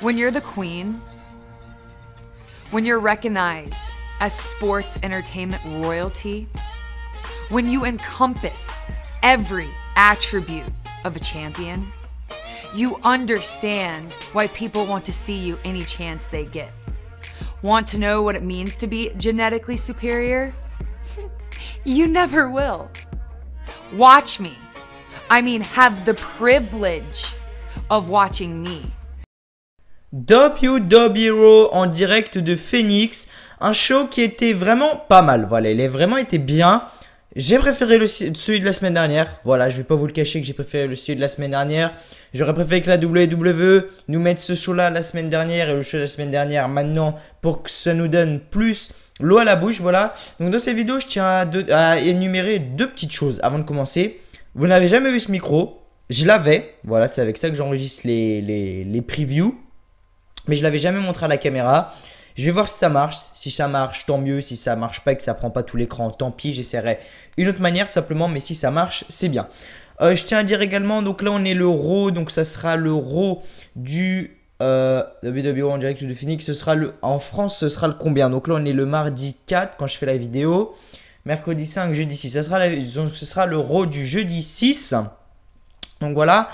When you're the queen, when you're recognized as sports entertainment royalty, when you encompass every attribute of a champion, you understand why people want to see you any chance they get. Want to know what it means to be genetically superior? You never will. Watch me. I mean, have the privilege of watching me. WWE Raw en direct de Phoenix, un show qui était vraiment pas mal, voilà, il a vraiment été bien. J'ai préféré celui de la semaine dernière, voilà, je vais pas vous le cacher que j'ai préféré celui de la semaine dernière. J'aurais préféré que la WWE nous mette ce show là la semaine dernière et le show de la semaine dernière maintenant pour que ça nous donne plus l'eau à la bouche, voilà. Donc dans cette vidéo, je tiens à énumérer deux petites choses avant de commencer. Vous n'avez jamais vu ce micro, je l'avais, voilà, c'est avec ça que j'enregistre les previews. Mais je ne l'avais jamais montré à la caméra. Je vais voir si ça marche. Si ça marche, tant mieux. Si ça marche pas et que ça prend pas tout l'écran, tant pis. J'essaierai une autre manière tout simplement. Mais si ça marche, c'est bien. Je tiens à dire également, donc là on est le Raw. Donc ça sera le Raw du WWE en direct de Phoenix. Ce sera en France, ce sera le combien? Donc là on est le mardi 4 quand je fais la vidéo. Mercredi 5, jeudi 6. Ce sera le Raw du jeudi 6. Donc voilà.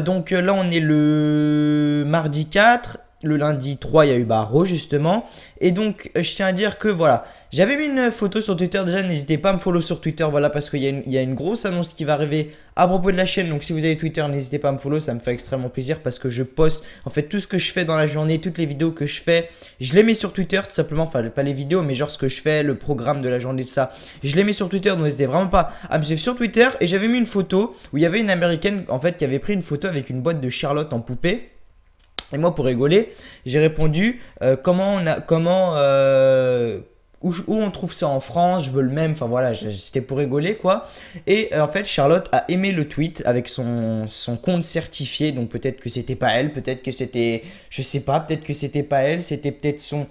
Donc là on est le mardi 4. Le lundi 3, il y a eu Raw justement. Et donc, je tiens à dire que voilà, j'avais mis une photo sur Twitter. Déjà, n'hésitez pas à me follow sur Twitter. Voilà, parce qu'il y a une grosse annonce qui va arriver à propos de la chaîne. Donc, si vous avez Twitter, n'hésitez pas à me follow. Ça me fait extrêmement plaisir parce que je poste en fait tout ce que je fais dans la journée, toutes les vidéos que je fais. Je les mets sur Twitter tout simplement. Enfin, pas les vidéos, mais genre ce que je fais, le programme de la journée, tout ça. Je les mets sur Twitter. Donc, n'hésitez vraiment pas à me suivre sur Twitter. Et j'avais mis une photo où il y avait une américaine en fait qui avait pris une photo avec une boîte de Charlotte en poupée. Et moi, pour rigoler, j'ai répondu où on trouve ça en France, je veux le même, enfin voilà, c'était pour rigoler quoi. Et en fait, Charlotte a aimé le tweet avec son compte certifié, donc peut-être que c'était pas elle, peut-être que c'était, je sais pas, peut-être que c'était pas elle, c'était peut-être son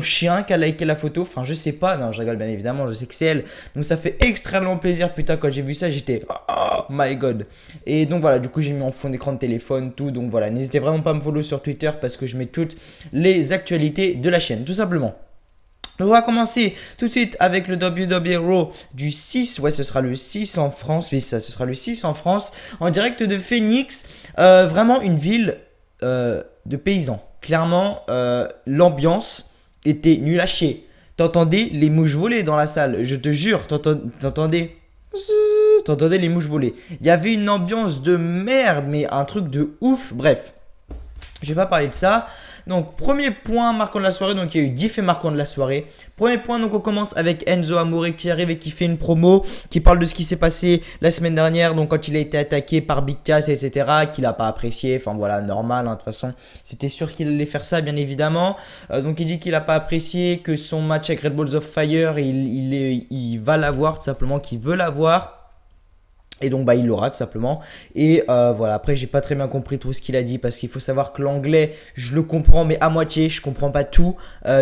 chien qui a liké la photo, enfin je sais pas, non je rigole bien évidemment, je sais que c'est elle. Donc ça fait extrêmement plaisir, putain quand j'ai vu ça j'étais oh my god. Et donc voilà, du coup j'ai mis en fond d'écran de téléphone, tout, donc voilà, n'hésitez vraiment pas à me follow sur Twitter parce que je mets toutes les actualités de la chaîne, tout simplement. On va commencer tout de suite avec le WWE Raw du 6, ouais ce sera le 6 en France, oui ça ce sera le 6 en France, en direct de Phoenix, vraiment une ville de paysans, clairement l'ambiance était nulle à chier. T'entendais les mouches voler dans la salle, je te jure, t'entendais les mouches voler. Il y avait une ambiance de merde, mais un truc de ouf, bref. Je vais pas parler de ça. Donc, premier point marquant de la soirée. Donc, il y a eu 10 faits marquants de la soirée. Premier point, donc on commence avec Enzo Amore qui arrive et qui fait une promo, qui parle de ce qui s'est passé la semaine dernière. Donc, quand il a été attaqué par Big Cass, etc. Qu'il n'a pas apprécié. Enfin, voilà, normal. De toute façon, c'était sûr qu'il allait faire ça, bien évidemment. Donc, il dit qu'il n'a pas apprécié, que son match avec Red Balls of Fire, il va l'avoir, tout simplement, qu'il veut l'avoir. Et donc il l'aura tout simplement. Et voilà, après j'ai pas très bien compris tout ce qu'il a dit parce qu'il faut savoir que l'anglais je le comprends mais à moitié, je comprends pas tout.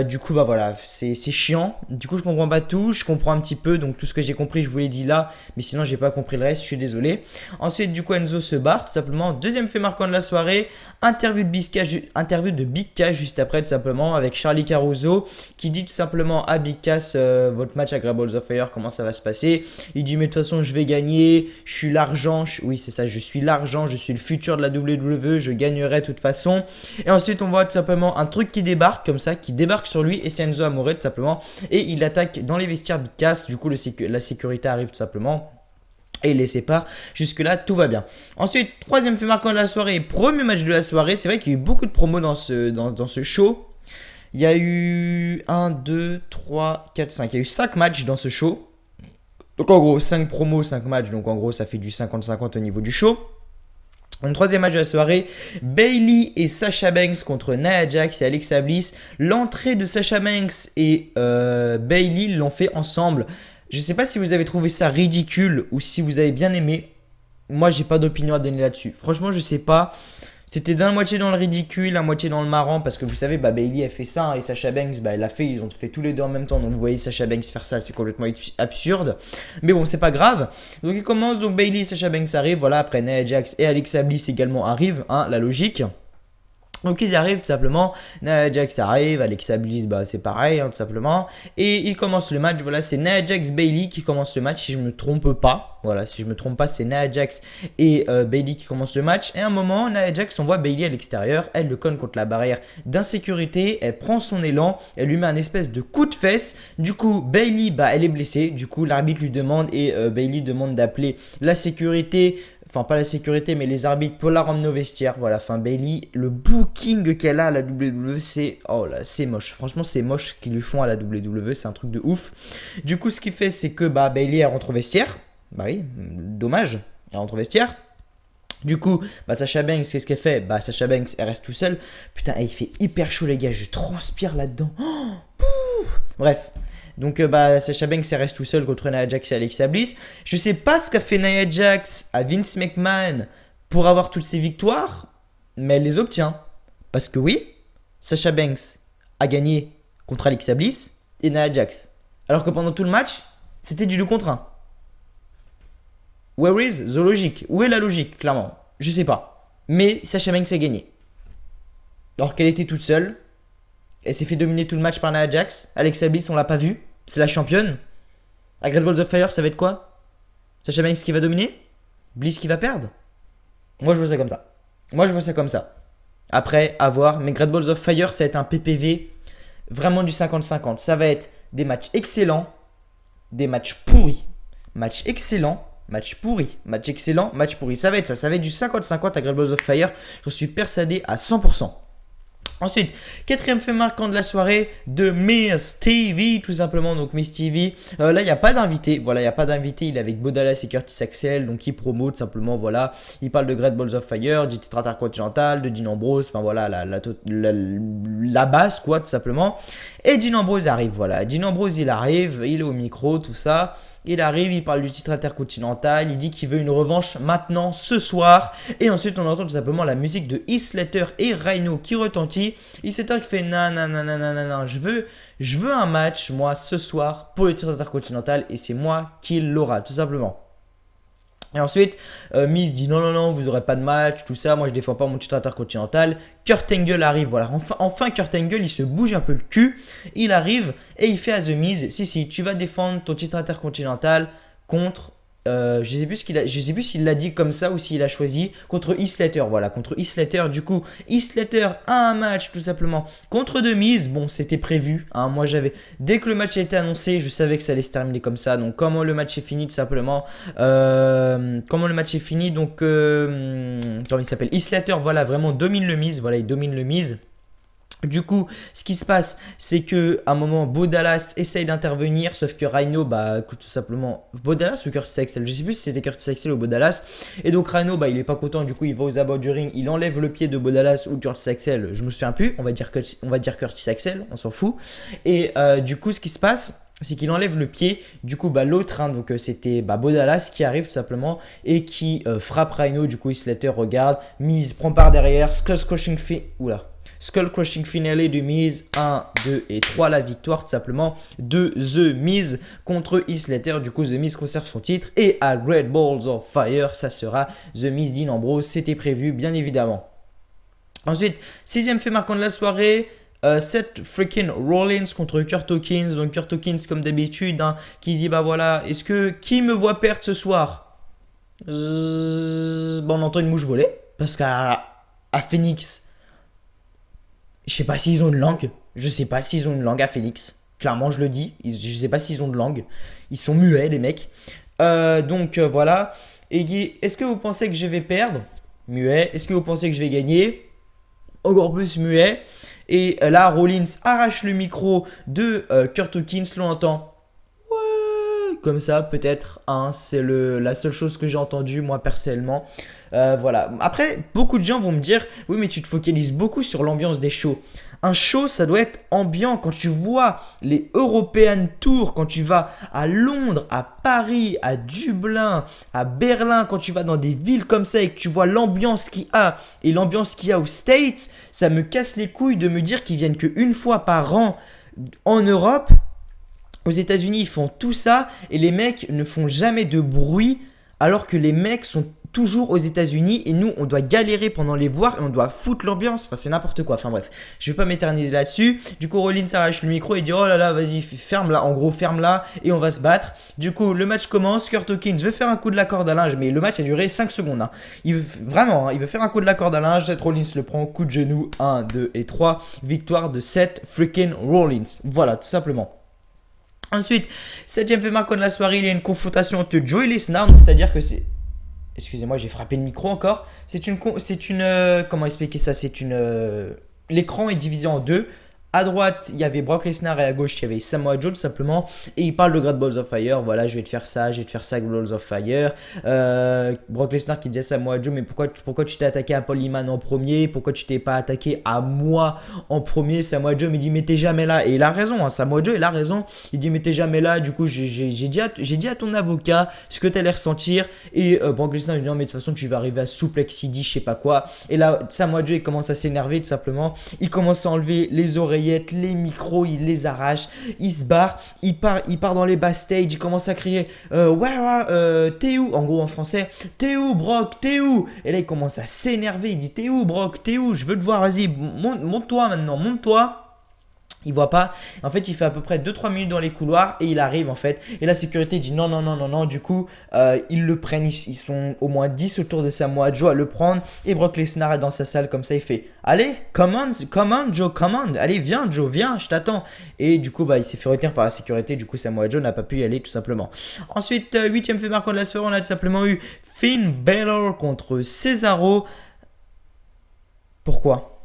Du coup voilà, c'est chiant. Du coup je comprends pas tout, je comprends un petit peu. Donc tout ce que j'ai compris je vous l'ai dit là. Mais sinon j'ai pas compris le reste, je suis désolé. Ensuite du coup Enzo se barre tout simplement. Deuxième fait marquant de la soirée, interview de Big Cass juste après tout simplement avec Charlie Caruso qui dit tout simplement à Big Cass votre match avec Red Balls of Fire, comment ça va se passer. Il dit mais de toute façon je vais gagner. Je suis l'argent, oui c'est ça, je suis l'argent, je suis le futur de la WWE, je gagnerai de toute façon. Et ensuite on voit tout simplement un truc qui débarque comme ça, qui débarque sur lui et c'est Enzo Amore tout simplement. Et il attaque dans les vestiaires Big Cass, du coup la sécurité arrive tout simplement. Et il les sépare, jusque là tout va bien. Ensuite, troisième fait marquant de la soirée, premier match de la soirée. C'est vrai qu'il y a eu beaucoup de promos dans ce show. Il y a eu 1, 2, 3, 4, 5, il y a eu 5 matchs dans ce show. Donc en gros 5 promos, 5 matchs, donc en gros ça fait du 50-50 au niveau du show. Un troisième match de la soirée, Bayley et Sasha Banks contre Nia Jax et Alexa Bliss. L'entrée de Sasha Banks et Bayley l'ont fait ensemble. Je ne sais pas si vous avez trouvé ça ridicule ou si vous avez bien aimé. Moi j'ai pas d'opinion à donner là-dessus. Franchement je sais pas. C'était d'un moitié dans le ridicule, à moitié dans le marrant parce que vous savez, Bayley elle fait ça et Sasha Banks, elle l'a fait, ils ont fait tous les deux en même temps. Donc vous voyez Sasha Banks faire ça, c'est complètement absurde. Mais bon, c'est pas grave. Donc il commence, donc Bayley et Sasha Banks arrivent, voilà, après Nia Jax et Alexa Bliss également arrivent, hein, la logique. Donc ils arrivent tout simplement, Nia Jax arrive, Alexa Bliss bah c'est pareil hein, tout simplement. Et ils commencent le match, voilà c'est Nia Jax Bayley qui commence le match si je me trompe pas. Voilà si je me trompe pas c'est Nia Jax et Bayley qui commencent le match. Et à un moment Nia Jax envoie Bayley à l'extérieur, elle le conne contre la barrière d'insécurité, elle prend son élan, elle lui met un espèce de coup de fesse. Du coup Bayley bah elle est blessée, du coup l'arbitre lui demande et Bayley demande d'appeler la sécurité. Enfin, pas la sécurité, mais les arbitres pour la ramener au vestiaire. Voilà, enfin, Bayley, le booking qu'elle a à la WWE, c'est... Oh là, c'est moche. Franchement, c'est moche qu'ils lui font à la WWE. C'est un truc de ouf. Du coup, ce qu'il fait, c'est que bah, Bayley, elle rentre au vestiaire. Bah oui, dommage. Elle rentre au vestiaire. Du coup, bah, Sasha Banks, qu'est-ce qu'elle fait? Bah, Sasha Banks, elle reste tout seule. Putain, il fait hyper chaud, les gars. Je transpire là-dedans. Oh, bref. Donc bah, Sasha Banks reste tout seul contre Nia Jax et Alexa Bliss. Je sais pas ce qu'a fait Nia Jax à Vince McMahon pour avoir toutes ces victoires, mais elle les obtient. Parce que oui, Sasha Banks a gagné contre Alexa Bliss et Nia Jax. Alors que pendant tout le match, c'était du 2 contre 1. Where is the logic? Où est la logique, clairement? Je sais pas. Mais Sasha Banks a gagné. Alors qu'elle était toute seule. Elle s'est fait dominer tout le match par Nia Jax. Alexa Bliss, on l'a pas vu. C'est la championne. À Great Balls of Fire, ça va être quoi? Sasha Banks qui va dominer? Bliss qui va perdre? Moi, je vois ça comme ça. Moi, je vois ça comme ça. Après, à voir. Mais Great Balls of Fire, ça va être un PPV vraiment du 50-50. Ça va être des matchs excellents, des matchs pourris. Match excellent, match pourri. Match excellent, match pourri. Ça va être ça. Ça va être du 50-50 à Great Balls of Fire. Je suis persuadé à 100%. Ensuite, quatrième fait marquant de la soirée de Miz TV, tout simplement. Donc Miz TV, là il n'y a pas d'invité. Voilà, il n'y a pas d'invité. Il est avec Bo Dallas et Curtis Axel. Donc il promote simplement, voilà. Il parle de Great Balls of Fire, du titre intercontinental, de Dean Ambrose. Enfin voilà, la base quoi, tout simplement. Et Dean Ambrose arrive, voilà. Dean Ambrose il arrive, il est au micro, tout ça. Il arrive, il parle du titre intercontinental, il dit qu'il veut une revanche maintenant, ce soir. Et ensuite, on entend tout simplement la musique de Heath Slater et Rhino qui retentit. Heath Slater qui fait non, non, non, non, non, non, non, je veux un match, moi, ce soir, pour le titre intercontinental. Et c'est moi qui l'aura, tout simplement. Et ensuite, Miz dit non, non, non, vous n'aurez pas de match, tout ça. Moi, je ne défends pas mon titre intercontinental. Kurt Angle arrive, voilà. Enfin, Kurt Angle, il se bouge un peu le cul. Il arrive et il fait à The Miz, si, tu vas défendre ton titre intercontinental contre... je sais plus s'il l'a dit comme ça ou s'il a choisi contre Heath Slater. Voilà, contre Heath Slater. Du coup, Heath Slater a un match tout simplement contre The Miz. Bon, c'était prévu. Hein, moi, dès que le match a été annoncé, je savais que ça allait se terminer comme ça. Donc, comment le match est fini tout simplement comment le match est fini donc, comment il s'appelle Heath Slater, voilà, vraiment domine le Miz. Voilà, il domine le Miz. Du coup, ce qui se passe, c'est que à un moment, Bo Dallas essaye d'intervenir, sauf que Rhino, bah, tout simplement, Bo Dallas ou Curtis Axel, je sais plus si c'était Curtis Axel ou Bo Dallas. Et donc Rhino, bah, il est pas content, du coup, il va aux abords du ring, il enlève le pied de Bo Dallas ou Curtis Axel, je me souviens plus, on va dire Curtis Axel, on s'en fout. Et du coup, ce qui se passe, c'est qu'il enlève le pied. Du coup, bah, l'autre, hein, donc c'était Bo Dallas qui arrive tout simplement et qui frappe Rhino. Du coup, Heath Slater regarde, Miz prend par derrière, Skull Crushing Finale du Miz, 1, 2 et 3, la victoire tout simplement de The Miz contre Heath Slater. Du coup, The Miz conserve son titre et à Great Balls of Fire, ça sera The Miz Dean Ambrose, c'était prévu bien évidemment. Ensuite, sixième fait marquant de la soirée, Seth freaking Rollins contre Kurt Hawkins. Donc Kurt Hawkins comme d'habitude, hein, qui dit bah voilà, qui me voit perdre ce soir? On entend une mouche voler parce qu'à Phoenix, je sais pas s'ils ont une langue. Je sais pas s'ils ont une langue à Phoenix. Clairement, je le dis. Je sais pas s'ils ont de langue. Ils sont muets, les mecs. Donc, voilà. Et est-ce que vous pensez que je vais perdre? Muet. Est-ce que vous pensez que je vais gagner? Encore plus muet. Et là, Rollins arrache le micro de Kurt Hawkins. L'on entend. Ouais. Comme ça, peut-être. Hein, c'est la seule chose que j'ai entendue, moi, personnellement. Voilà. Après, beaucoup de gens vont me dire oui, mais tu te focalises beaucoup sur l'ambiance des shows. Un show, ça doit être ambiant. Quand tu vois les European Tours, quand tu vas à Londres, à Paris, à Dublin, à Berlin, quand tu vas dans des villes comme ça et que tu vois l'ambiance qu'il y a et l'ambiance qu'il y a aux States, ça me casse les couilles de me dire qu'ils viennent qu'une fois par an en Europe. Aux États-Unis, ils font tout ça et les mecs ne font jamais de bruit alors que les mecs sont toujours aux États-Unis et nous on doit galérer pendant les voir et on doit foutre l'ambiance. Enfin, c'est n'importe quoi. Enfin bref, je vais pas m'éterniser là-dessus. Du coup, Rollins arrache le micro et dit oh là là, vas-y, ferme-la. En gros, ferme-la et on va se battre. Du coup, le match commence. Kurt Hawkins veut faire un coup de la corde à linge, mais le match a duré 5 secondes. Hein. Vraiment, hein, il veut faire un coup de la corde à linge. Seth Rollins le prend, coup de genou, 1, 2 et 3. Victoire de Seth freaking Rollins. Voilà, tout simplement. Ensuite, 7ème fait marquant de la soirée, il y a une confrontation entre Joey Lesnar, c'est-à-dire que c'est... Excusez-moi, j'ai frappé le micro encore. C'est une comment expliquer ça? L'écran est divisé en deux. À droite, il y avait Brock Lesnar et à gauche, il y avait Samoa Joe tout simplement. Et il parle de Great Balls of Fire. Voilà, je vais te faire ça, Great Balls of Fire. Brock Lesnar qui dit à Samoa Joe, mais pourquoi tu t'es attaqué à Paul Heyman en premier? Pourquoi tu t'es pas attaqué à moi en premier? Samoa Joe me dit, mais t'es jamais là. Et il a raison, hein, Samoa Joe, il a raison. Il dit, mais t'es jamais là. Du coup, j'ai dit à ton avocat ce que t'allais ressentir. Et Brock Lesnar lui dit, non, mais de toute façon, tu vas arriver à Suplex City, je sais pas quoi. Et là, Samoa Joe, il commence à s'énerver tout simplement. Il commence à enlever les oreillettes, les micros, il les arrache, il se barre, il part dans les backstage, il commence à crier t'es où, en gros en français, t'es où Brock, t'es où? Et là il commence à s'énerver, il dit t'es où Brock, t'es où, je veux te voir, vas-y, monte-toi maintenant, monte-toi. Il voit pas. En fait, il fait à peu près 2-3 minutes dans les couloirs et il arrive en fait. Et la sécurité dit non, non, non, non, non. Du coup, ils le prennent. Ils sont au moins 10 autour de Samoa Joe à le prendre. Et Brock Lesnar est dans sa salle comme ça. Il fait allez, come on Joe, come on. Allez, viens Joe, viens, je t'attends. Et du coup, il s'est fait retenir par la sécurité. Du coup, Samoa Joe n'a pas pu y aller tout simplement. Ensuite, 8ème fait marquant de la soirée, on a tout simplement eu Finn Balor contre Cesaro. Pourquoi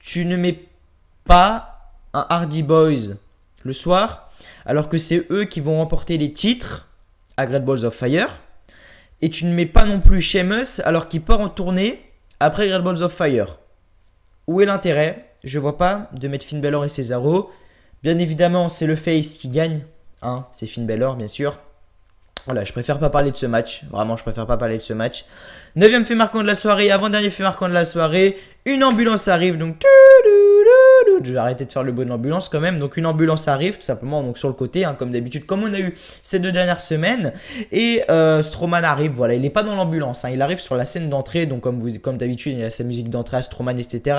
tu ne mets pas un Hardy Boys le soir, alors que c'est eux qui vont remporter les titres à Great Balls of Fire. Et tu ne mets pas non plus Sheamus, alors qu'il part en tournée après Great Balls of Fire. Où est l'intérêt? Je vois pas de mettre Finn Balor et Cesaro. Bien évidemment, c'est le face qui gagne. Hein, c'est Finn Balor, bien sûr. Voilà, je préfère pas parler de ce match. Vraiment, je préfère pas parler de ce match. 9ème fait marquant de la soirée, avant-dernier fait marquant de la soirée. Une ambulance arrive, donc... Je vais arrêter de faire le bruit de l'ambulance quand même. Donc une ambulance arrive tout simplement donc sur le côté, hein, comme d'habitude, comme on a eu ces 2 dernières semaines. Et Strowman arrive, voilà, il n'est pas dans l'ambulance, hein, il arrive sur la scène d'entrée. Donc comme d'habitude, il y a sa musique d'entrée à Strowman, etc.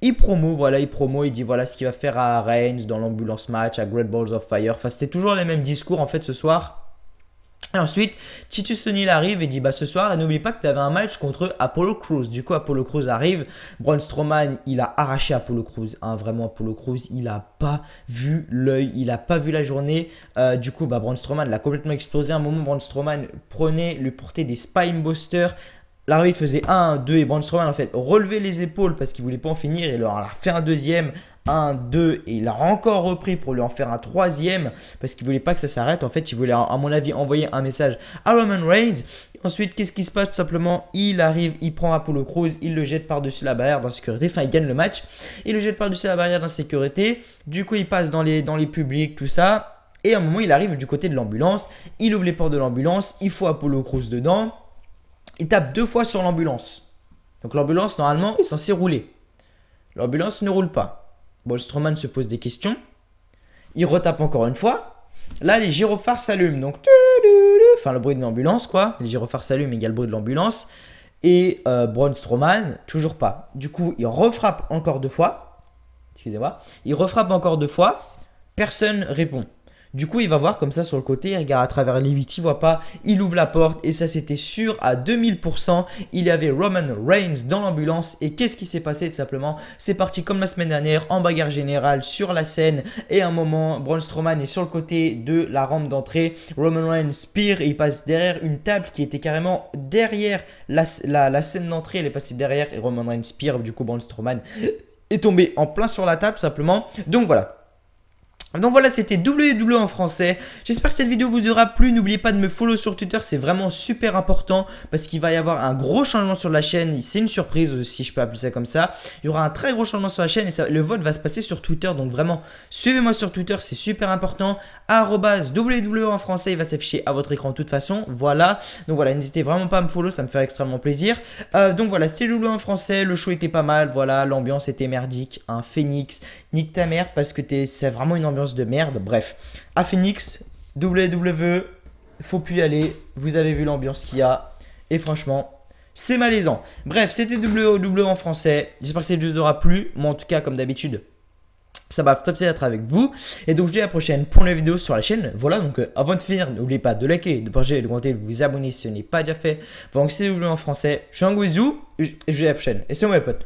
Il promo, il dit voilà ce qu'il va faire à Reigns dans l'ambulance match, à Great Balls of Fire. Enfin, c'était toujours les mêmes discours en fait ce soir. Et ensuite, Titus O'Neil arrive et dit ce soir, n'oublie pas que tu avais un match contre Apollo Crews. Du coup, Apollo Crews arrive. Braun Strowman, il a arraché Apollo Crews. Hein, vraiment, Apollo Crews, il n'a pas vu l'œil, il n'a pas vu la journée. Du coup, Braun Strowman l'a complètement explosé. À un moment, Braun Strowman lui portait des Spinebusters. L'arbitre faisait 1, 2 et Braun Strowman en fait relevait les épaules parce qu'il voulait pas en finir et il leur a fait un deuxième. 1, 2 et il a encore repris pour lui en faire un troisième parce qu'il voulait pas que ça s'arrête. En fait, il voulait à mon avis envoyer un message à Roman Reigns. Et ensuite, qu'est-ce qui se passe? Tout simplement, il arrive, il prend Apollo Crews, il le jette par-dessus la barrière d'insécurité. Enfin, il gagne le match. Il le jette par-dessus la barrière d'insécurité. Du coup, il passe dans les publics, tout ça. Et à un moment, il arrive du côté de l'ambulance. Il ouvre les portes de l'ambulance. Il faut Apollo Crews dedans. Il tape 2 fois sur l'ambulance. Donc l'ambulance, normalement, est censée rouler. L'ambulance ne roule pas. Strowman se pose des questions. Il retape encore une fois. Là, les gyrophares s'allument. Donc, enfin, le bruit de l'ambulance, quoi. Les gyrophares s'allument, il y a le bruit de l'ambulance. Et Braun Strowman, toujours pas. Du coup, il refrappe encore 2 fois. Excusez-moi. Il refrappe encore 2 fois. Personne répond. Du coup, il va voir comme ça sur le côté, il regarde à travers les vitres, il voit pas, il ouvre la porte et ça c'était sûr à 2000%. Il y avait Roman Reigns dans l'ambulance et qu'est-ce qui s'est passé tout simplement? C'est parti comme la semaine dernière en bagarre générale sur la scène et à un moment, Braun Strowman est sur le côté de la rampe d'entrée. Roman Reigns pire et il passe derrière une table qui était carrément derrière la scène d'entrée. Il est passé derrière et Roman Reigns pire. Du coup, Braun Strowman est tombé en plein sur la table simplement. Donc voilà. Donc voilà, c'était WWE en français. J'espère que cette vidéo vous aura plu. N'oubliez pas de me follow sur Twitter, c'est vraiment super important parce qu'il va y avoir un gros changement sur la chaîne. C'est une surprise si je peux appeler ça comme ça. Il y aura un très gros changement sur la chaîne et le vote va se passer sur Twitter. Donc vraiment, suivez-moi sur Twitter, c'est super important. @WWE en français, il va s'afficher à votre écran de toute façon. Voilà, donc voilà, n'hésitez vraiment pas à me follow, ça me fait extrêmement plaisir. Donc voilà, c'était WWE en français, le show était pas mal. Voilà, l'ambiance était merdique. Un Phoenix, nique ta mère parce que c'est vraiment une ambiance de merde. Bref, à Phoenix, WWE, faut plus y aller. Vous avez vu l'ambiance qu'il y a. Et franchement, c'est malaisant. Bref, c'était WWE en français. J'espère que cette vidéo vous aura plu. Moi, en tout cas, comme d'habitude, ça m'a top d'être avec vous. Et donc, je vous dis à la prochaine pour une nouvelle vidéo sur la chaîne. Voilà, donc avant de finir, n'oubliez pas de liker, de partager, de commenter, de vous abonner si ce n'est pas déjà fait. Donc, c'est WWE en français. Je suis un gros bisou et je vous dis à la prochaine. Et c'est moi, les potes.